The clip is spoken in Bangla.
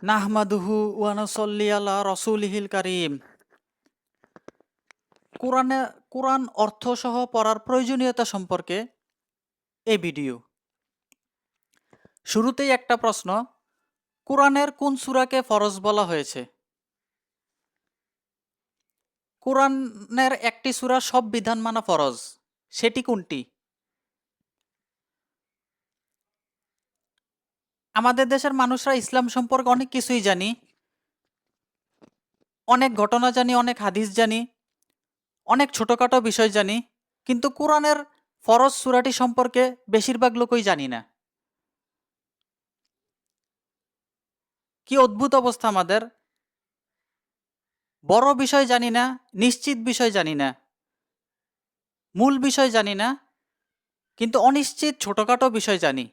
নাহমাদুহু ওয়া নুসাল্লি আলা রাসূলিহিল কারীম। কোরআন অর্থসহ পড়ার প্রয়োজনীয়তা সম্পর্কে এই ভিডিও। শুরুতেই একটা প্রশ্ন, কোরআনের কোন সূরাকে ফরজ বলা হয়েছে? কোরআনের একটি সূরার সব বিধান মানা ফরজ, সেটি কোনটি? আমাদের দেশের মানুষরা ইসলাম সম্পর্কে অনেক কিছুই জানি, অনেক ঘটনা জানি, অনেক হাদিস জানি, অনেক ছোটখাটো বিষয় জানি, কিন্তু কোরআনের ফরজ সূরাটি সম্পর্কে বেশিরভাগ লোকই জানি না। কি অদ্ভুত অবস্থা আমাদের! বড় বিষয় জানি না, নিশ্চিত বিষয় জানি না, মূল বিষয় জানি না, কিন্তু অনিশ্চিত ছোটখাটো বিষয় জানি।